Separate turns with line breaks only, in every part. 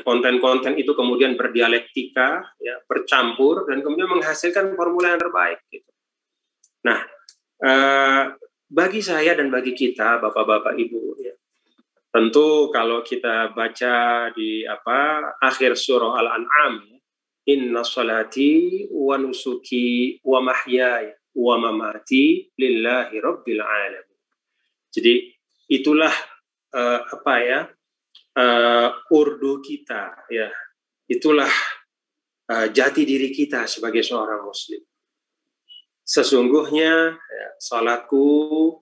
konten-konten itu kemudian berdialektika, ya, bercampur, dan kemudian menghasilkan formula yang terbaik. Gitu. Nah, bagi saya dan bagi kita, bapak-bapak, ibu, ya, tentu kalau kita baca di akhir surah Al-An'am, inna salati wa nusuki wa mahyaya wa mamati lillahi rabbil alamin. Jadi itulah urdu kita, ya, itulah jati diri kita sebagai seorang muslim. Sesungguhnya ya, salatku,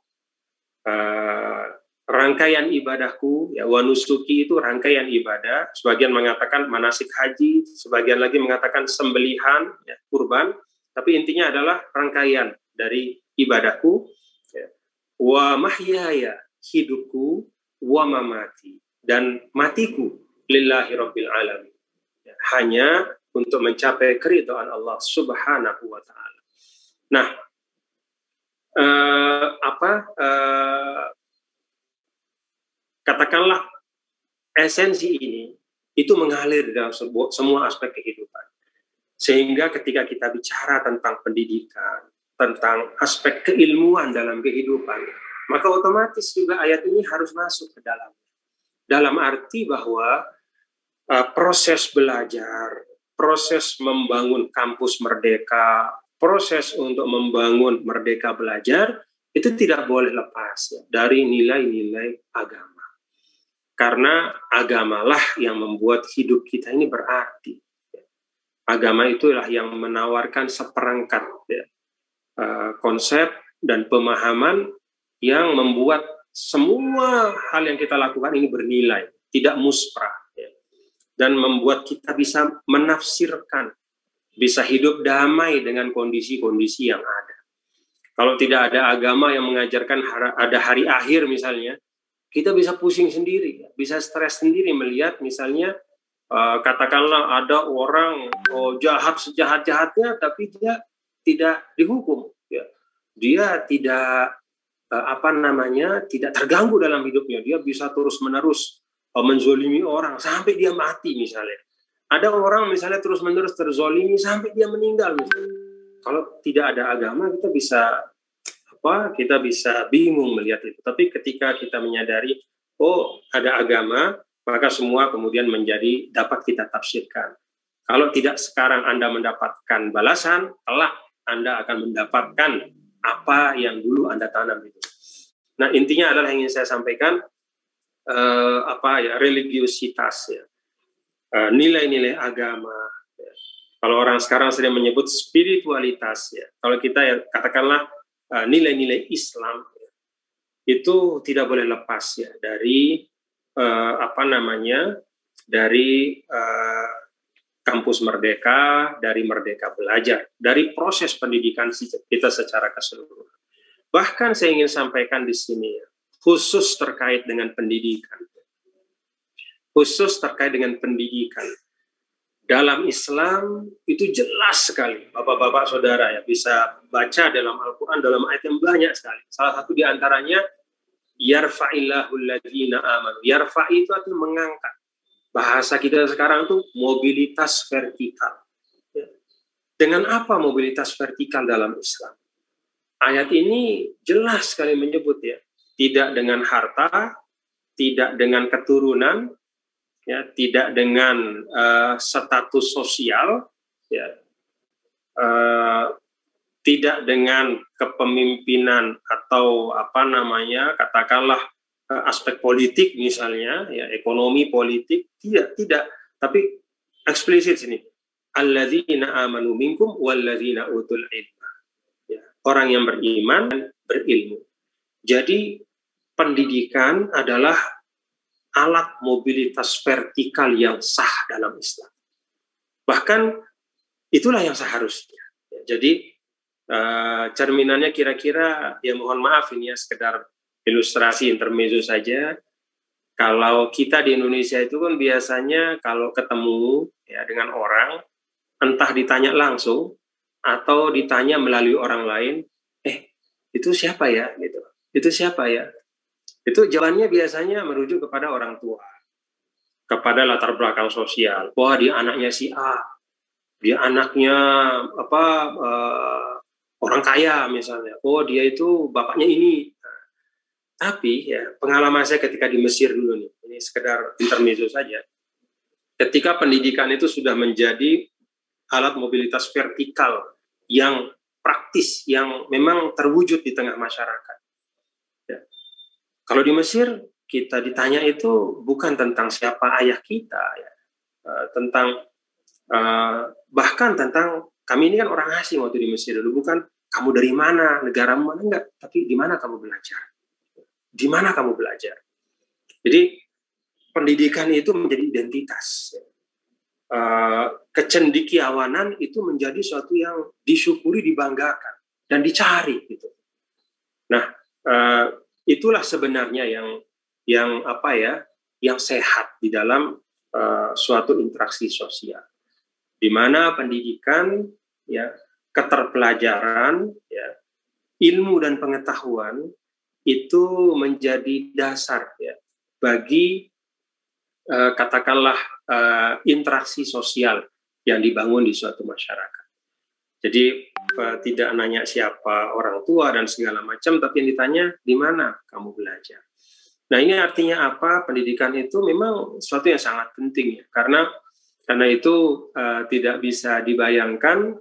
rangkaian ibadahku, ya, wanusuki itu rangkaian ibadah. Sebagian mengatakan manasik haji, sebagian lagi mengatakan sembelihan, ya, kurban. Tapi intinya adalah rangkaian dari ibadahku. Ya. Wa mahyaya, hidupku, wa mamati, dan matiku, lillahi rabbil alamin. Ya, hanya untuk mencapai keridhaan Allah Subhanahu wa ta'ala. Nah, katakanlah esensi ini itu mengalir dalam semua aspek kehidupan. Sehingga ketika kita bicara tentang pendidikan, tentang aspek keilmuan dalam kehidupan, maka otomatis juga ayat ini harus masuk ke dalam. Dalam arti bahwa proses belajar, proses membangun kampus merdeka, proses untuk membangun merdeka belajar, itu tidak boleh lepas, ya, dari nilai-nilai agama. Karena agamalah yang membuat hidup kita ini berarti. Agama itulah yang menawarkan seperangkat, ya, konsep dan pemahaman yang membuat semua hal yang kita lakukan ini bernilai, tidak musprah, ya, dan membuat kita bisa menafsirkan, bisa hidup damai dengan kondisi-kondisi yang ada. Kalau tidak ada agama yang mengajarkan ada hari akhir misalnya, kita bisa pusing sendiri, bisa stres sendiri melihat misalnya katakanlah ada orang jahat sejahat-jahatnya, tapi dia tidak dihukum, ya. Dia tidak tidak terganggu dalam hidupnya, dia bisa terus-menerus menzolimi orang sampai dia mati misalnya. Ada orang misalnya terus-menerus terzolimi sampai dia meninggal misalnya. Kalau tidak ada agama kita bisa bingung melihat itu. Tapi ketika kita menyadari, oh ada agama, maka semua kemudian menjadi dapat kita tafsirkan. Kalau tidak sekarang Anda mendapatkan balasan, kelak Anda akan mendapatkan apa yang dulu Anda tanam itu. Nah, intinya adalah yang ingin saya sampaikan, religiositas, ya. Nilai-nilai agama, ya. Kalau orang sekarang sedang menyebut spiritualitas, ya. Kalau kita ya katakanlah nilai-nilai Islam, ya, itu tidak boleh lepas, ya, dari dari kampus merdeka, dari merdeka belajar, dari proses pendidikan kita secara keseluruhan. Bahkan saya ingin sampaikan di sini, ya, khusus terkait dengan pendidikan. Khusus terkait dengan pendidikan. Dalam Islam itu jelas sekali, bapak-bapak saudara, ya, bisa baca dalam Al-Quran dalam ayat yang banyak sekali. Salah satu di antaranya, yarfa'illahu alladhina amanu. Yarfa'i itu artinya mengangkat. Bahasa kita sekarang tuh mobilitas vertikal. Ya. Dengan apa mobilitas vertikal dalam Islam? Ayat ini jelas sekali menyebut, ya, tidak dengan harta, tidak dengan keturunan, ya, tidak dengan status sosial, ya, tidak dengan kepemimpinan atau katakanlah aspek politik misalnya, ya, ekonomi politik, tidak, tapi eksplisit sini, alladzina amanu minkum walladzina utul ilma, ya, orang yang beriman dan berilmu. Jadi pendidikan adalah alat mobilitas vertikal yang sah dalam Islam. Bahkan itulah yang seharusnya. Jadi cerminannya kira-kira, ya mohon maaf ini ya sekedar ilustrasi intermezzo saja. Kalau kita di Indonesia itu kan biasanya kalau ketemu, ya, dengan orang, entah ditanya langsung atau ditanya melalui orang lain, itu siapa ya? Gitu. Itu siapa ya? Itu jawabannya biasanya merujuk kepada orang tua. kepada latar belakang sosial. Wah, dia anaknya si A, dia anaknya orang kaya misalnya. Oh, dia itu bapaknya ini. Tapi ya pengalaman saya ketika di Mesir dulu nih, ini sekedar intermezzo saja. Ketika pendidikan itu sudah menjadi alat mobilitas vertikal yang praktis, yang memang terwujud di tengah masyarakat. Ya. Kalau di Mesir kita ditanya itu bukan tentang siapa ayah kita, ya. Tentang bahkan tentang kami ini kan orang asing waktu di Mesir dulu, bukan kamu dari mana, negaramu mana, enggak, tapi di mana kamu belajar, di mana kamu belajar. Jadi pendidikan itu menjadi identitas. Kecendikiawanan itu menjadi sesuatu yang disyukuri, dibanggakan, dan dicari gitu. Nah, itulah sebenarnya yang sehat di dalam suatu interaksi sosial, di mana pendidikan, ya, keterpelajaran, ya, ilmu dan pengetahuan itu menjadi dasar, ya, bagi katakanlah interaksi sosial yang dibangun di suatu masyarakat. Jadi tidak nanya siapa orang tua dan segala macam, tapi yang ditanya di mana kamu belajar. Nah, ini artinya apa? Pendidikan itu memang sesuatu yang sangat penting, ya, karena itu tidak bisa dibayangkan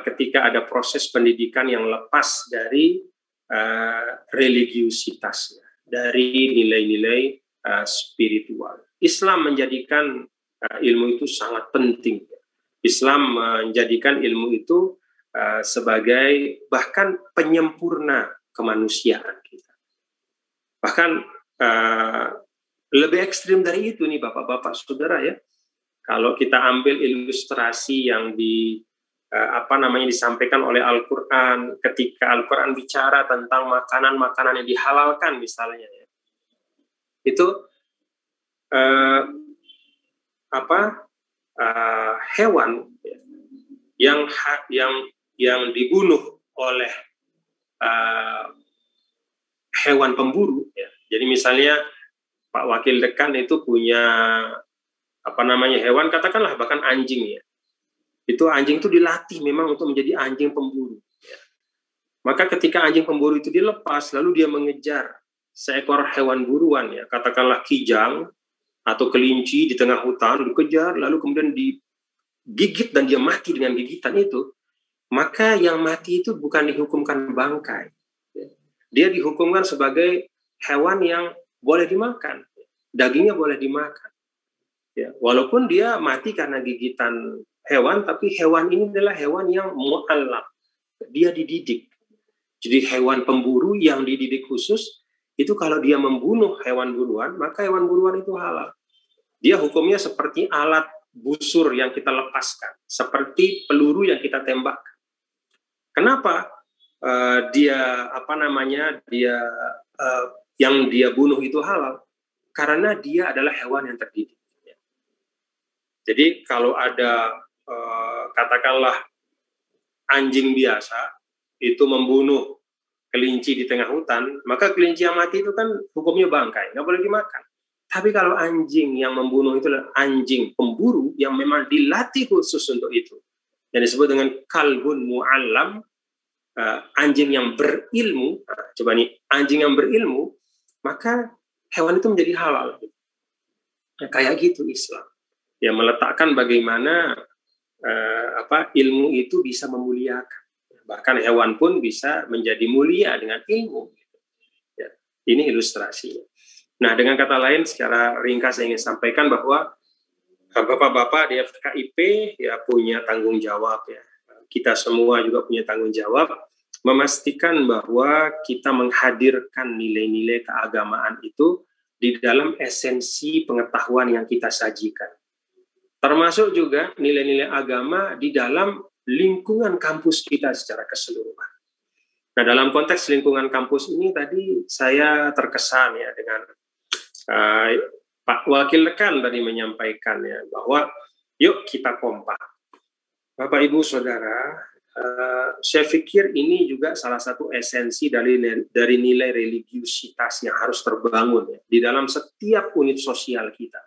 ketika ada proses pendidikan yang lepas dari religiusitasnya, dari nilai-nilai spiritual. Islam menjadikan ilmu itu sangat penting. Islam menjadikan ilmu itu sebagai bahkan penyempurna kemanusiaan kita. Bahkan lebih ekstrim dari itu nih Bapak-bapak, Saudara, ya. Kalau kita ambil ilustrasi yang disampaikan oleh Al-Quran, ketika Al-Quran bicara tentang makanan-makanan yang dihalalkan misalnya, ya, itu hewan, ya, yang dibunuh oleh hewan pemburu, ya. Jadi misalnya Pak Wakil Dekan itu punya hewan, katakanlah bahkan anjing, ya. Itu anjing itu dilatih memang untuk menjadi anjing pemburu, ya. Maka ketika anjing pemburu itu dilepas, lalu dia mengejar seekor hewan buruan, ya, katakanlah kijang atau kelinci di tengah hutan, dikejar, lalu kemudian digigit dan dia mati dengan gigitan itu, maka yang mati itu bukan dihukumkan bangkai, ya. Dia dihukumkan sebagai hewan yang boleh dimakan, dagingnya boleh dimakan, ya. Walaupun dia mati karena gigitan hewan, tapi hewan ini adalah hewan yang mu'allam, dia dididik. Jadi hewan pemburu yang dididik khusus, itu kalau dia membunuh hewan buruan, maka hewan buruan itu halal. Dia hukumnya seperti alat busur yang kita lepaskan, seperti peluru yang kita tembak. Kenapa yang dia bunuh itu halal? Karena dia adalah hewan yang terdidik. Jadi kalau ada katakanlah anjing biasa itu membunuh kelinci di tengah hutan, maka kelinci yang mati itu kan hukumnya bangkai, nggak boleh dimakan. Tapi kalau anjing yang membunuh itu adalah anjing pemburu yang memang dilatih khusus untuk itu, yang disebut dengan kalbun mu'allam, anjing yang berilmu. Coba nih, anjing yang berilmu, maka hewan itu menjadi halal. Kayak gitu Islam, ya, meletakkan bagaimana ilmu itu bisa memuliakan. Bahkan hewan pun bisa menjadi mulia dengan ilmu. Ya, ini ilustrasinya. Nah, dengan kata lain, secara ringkas saya ingin sampaikan bahwa Bapak-bapak di FKIP ya punya tanggung jawab, ya. Kita semua juga punya tanggung jawab memastikan bahwa kita menghadirkan nilai-nilai keagamaan itu di dalam esensi pengetahuan yang kita sajikan. Termasuk juga nilai-nilai agama di dalam lingkungan kampus kita secara keseluruhan. Nah, dalam konteks lingkungan kampus ini tadi saya terkesan, ya, dengan Pak Wakil Dekan tadi menyampaikan, ya, bahwa yuk kita kompak. Bapak Ibu Saudara, saya pikir ini juga salah satu esensi dari nilai religiusitas yang harus terbangun, ya, di dalam setiap unit sosial kita.